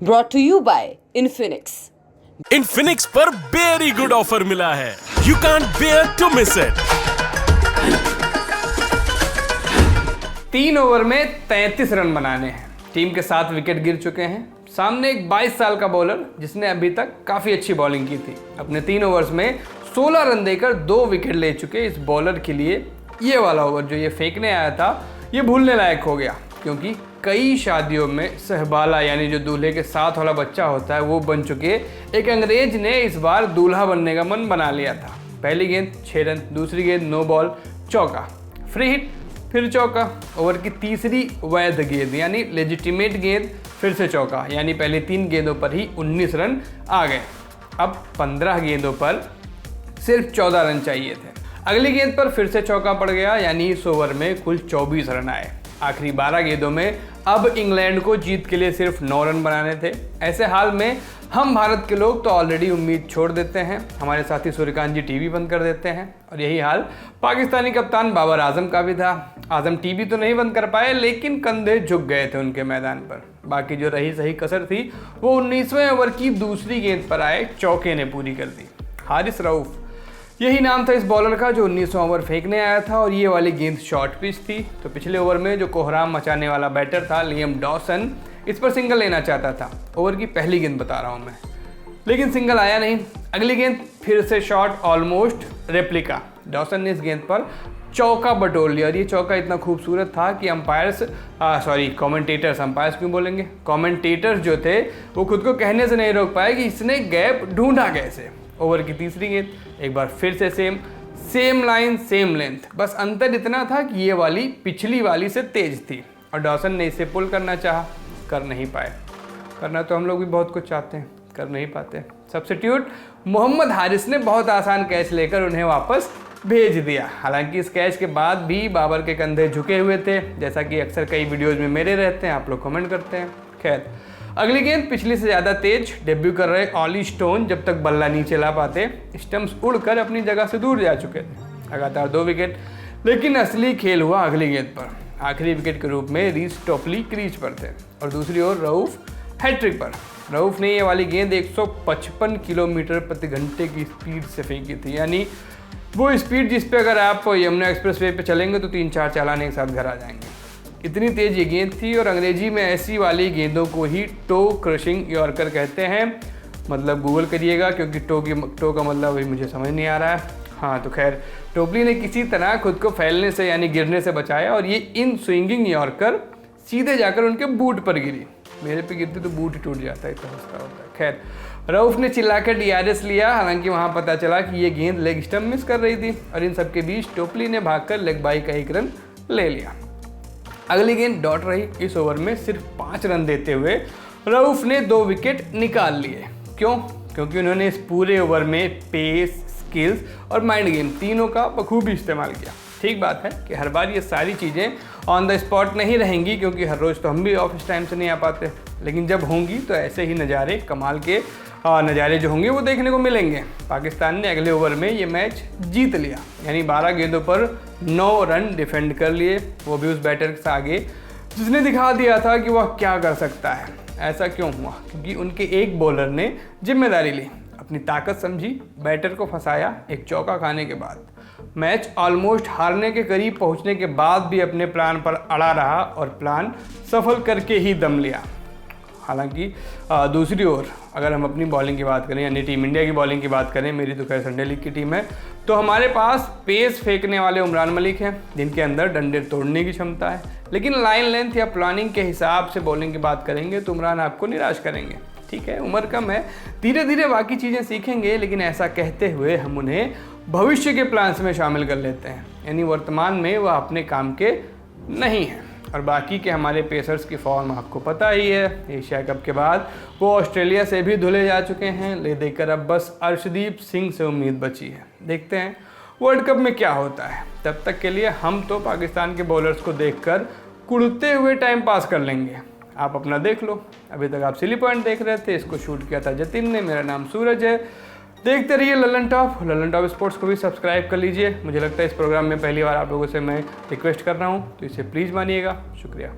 brought to you by Infinix। Infinix पर very good offer मिला है, you can't bear to miss it. 3 over में 33 run बनाने हैं। टीम के 7 विकेट गिर चुके हैं। सामने एक 22 साल का बॉलर जिसने अभी तक काफ़ी अच्छी बॉलिंग की थी। अपने 3 ओवर्स में 16 रन देकर 2 विकेट ले चुके इस बॉलर के लिए ये वाला ओवर जो ये फेंकने आया था ये भूलने लायक हो गया, क्योंकि कई शादियों में सहबाला यानी जो दूल्हे के साथ वाला बच्चा होता है वो बन चुके एक अंग्रेज ने इस बार दूल्हा बनने का मन बना लिया था। पहली गेंद 6 रन, दूसरी गेंद नो बॉल चौका, फ्री हिट फिर चौका। ओवर की तीसरी वैध गेंद यानी लेजिटिमेट गेंद फिर से चौका, यानी पहले 3 गेंदों पर ही 19 रन आ गए। अब 15 गेंदों पर सिर्फ 14 रन चाहिए थे। अगली गेंद पर फिर से चौका पड़ गया, यानी इस ओवर में कुल 24 रन आए। आखिरी 12 गेंदों में अब इंग्लैंड को जीत के लिए सिर्फ 9 रन बनाने थे। ऐसे हाल में हम भारत के लोग तो ऑलरेडी उम्मीद छोड़ देते हैं, हमारे साथी सूर्यकांत जी टीवी बंद कर देते हैं, और यही हाल पाकिस्तानी कप्तान बाबर आजम का भी था। आजम टीवी तो नहीं बंद कर पाए, लेकिन कंधे झुक गए थे उनके मैदान पर। बाकी जो रही सही कसर थी वो 19वें ओवर की दूसरी गेंद पर आए चौके ने पूरी कर दी। हारिस रऊफ यही नाम था इस बॉलर का जो 19वां ओवर फेंकने आया था, और ये वाली गेंद शॉर्ट पिच थी। तो पिछले ओवर में जो कोहराम मचाने वाला बैटर था लियम डॉसन इस पर सिंगल लेना चाहता था। ओवर की पहली गेंद बता रहा हूँ मैं, लेकिन सिंगल आया नहीं। अगली गेंद फिर से शॉट, ऑलमोस्ट रेप्लिका। डॉसन ने इस गेंद पर चौका बटोर लिया, और ये चौका इतना खूबसूरत था कि कमेंटेटर्स क्यों बोलेंगे, कमेंटेटर्स जो थे वो खुद को कहने से नहीं रोक पाए कि इसने गैप ढूंढा कैसे। ओवर की तीसरी गेंद एक बार फिर से सेम लाइन सेम लेंथ, बस अंतर इतना था कि ये वाली पिछली वाली से तेज थी, और डॉसन ने इसे पुल करना चाहा, कर नहीं पाए। करना तो हम लोग भी बहुत कुछ चाहते हैं, कर नहीं पाते। सब्स्टिट्यूट मोहम्मद हारिस ने बहुत आसान कैच लेकर उन्हें वापस भेज दिया। हालांकि इस कैच के बाद भी बाबर के कंधे झुके हुए थे, जैसा कि अक्सर कई वीडियोज़ में मेरे रहते हैं, आप लोग कमेंट करते हैं। खैर, अगली गेंद पिछली से ज़्यादा तेज। डेब्यू कर रहे ऑली स्टोन जब तक बल्ला नीचे ला पाते स्टंप्स उड़कर अपनी जगह से दूर जा चुके थे। लगातार 2 विकेट, लेकिन असली खेल हुआ अगली गेंद पर। आखिरी विकेट के रूप में रीस टोपली क्रीज पर थे, और दूसरी ओर रऊफ हैट्रिक पर। रऊफ ने ये वाली गेंद 155 किलोमीटर प्रति घंटे की स्पीड से फेंकी थी, यानी वो स्पीड जिस पे अगर आप यमुना एक्सप्रेस वे पर चलेंगे तो 3-4 चालान एक साथ घर आ जाएंगे। इतनी तेज ये गेंद थी, और अंग्रेजी में ऐसी वाली गेंदों को ही टो क्रशिंग यॉर्कर कहते हैं। मतलब गूगल करिएगा, क्योंकि टो का मतलब अभी मुझे समझ नहीं आ रहा है। हाँ, तो खैर टोपली ने किसी तरह खुद को फैलने से यानी गिरने से बचाया, और ये इन स्विंगिंग यॉर्कर सीधे जाकर उनके बूट पर गिरी। मेरे पे गिरती तो बूट ही टूट जाता है, इतना सस्ता होता है। खैर, रऊफ ने चिल्लाकर DRS लिया। हालांकि वहाँ पता चला कि ये गेंद लेग स्टंप मिस कर रही थी, और इन सबके बीच टोपली ने भागकर लेग बाई का 1 रन ले लिया। अगली गेंद डॉट रही। इस ओवर में सिर्फ 5 रन देते हुए रऊफ ने 2 विकेट निकाल लिए। क्यों? क्योंकि उन्होंने इस पूरे ओवर में पेस, स्किल्स और माइंड गेम तीनों का बखूबी इस्तेमाल किया। ठीक बात है कि हर बार ये सारी चीज़ें ऑन द स्पॉट नहीं रहेंगी, क्योंकि हर रोज़ तो हम भी ऑफिस टाइम से नहीं आ पाते, लेकिन जब होंगी तो ऐसे ही नज़ारे, कमाल के नज़ारे जो होंगे वो देखने को मिलेंगे। पाकिस्तान ने अगले ओवर में ये मैच जीत लिया, यानी 12 गेंदों पर 9 रन डिफेंड कर लिए, वो भी उस बैटर से आगे जिसने दिखा दिया था कि वह क्या कर सकता है। ऐसा क्यों हुआ? क्योंकि उनके एक बॉलर ने जिम्मेदारी ली, अपनी ताकत समझी, बैटर को फंसाया। एक चौका खाने के बाद मैच ऑलमोस्ट हारने के करीब पहुंचने के बाद भी अपने प्लान पर अड़ा रहा, और प्लान सफल करके ही दम लिया। हालांकि दूसरी ओर अगर हम अपनी बॉलिंग की बात करें, यानी टीम इंडिया की बॉलिंग की बात करें, मेरी तो खैर संडे लीग की टीम है, तो हमारे पास पेस फेंकने वाले उमरान मलिक हैं जिनके अंदर डंडे तोड़ने की क्षमता है। लेकिन लाइन लेंथ या प्लानिंग के हिसाब से बॉलिंग की बात करेंगे तो उमरान आपको निराश करेंगे। ठीक है, उम्र कम है, धीरे धीरे बाकी चीज़ें सीखेंगे, लेकिन ऐसा कहते हुए हम उन्हें भविष्य के प्लान्स में शामिल कर लेते हैं, यानी वर्तमान में वह अपने काम के नहीं हैं। और बाकी के हमारे पेसर्स की फॉर्म आपको पता ही है, एशिया कप के बाद वो ऑस्ट्रेलिया से भी धुले जा चुके हैं। ले देकर अब बस अर्शदीप सिंह से उम्मीद बची है। देखते हैं वर्ल्ड कप में क्या होता है। तब तक के लिए हम तो पाकिस्तान के बॉलर्स को देखकर कुड़ते हुए टाइम पास कर लेंगे। आप अपना देख लो। अभी तक आप सिली पॉइंट देख रहे थे, इसको शूट किया था जतिन ने। मेरा नाम सूरज है। देखते रहिए ललन टॉप स्पोर्ट्स को भी सब्सक्राइब कर लीजिए। मुझे लगता है इस प्रोग्राम में पहली बार आप लोगों से मैं रिक्वेस्ट कर रहा हूँ, तो इसे प्लीज़ मानिएगा। शुक्रिया।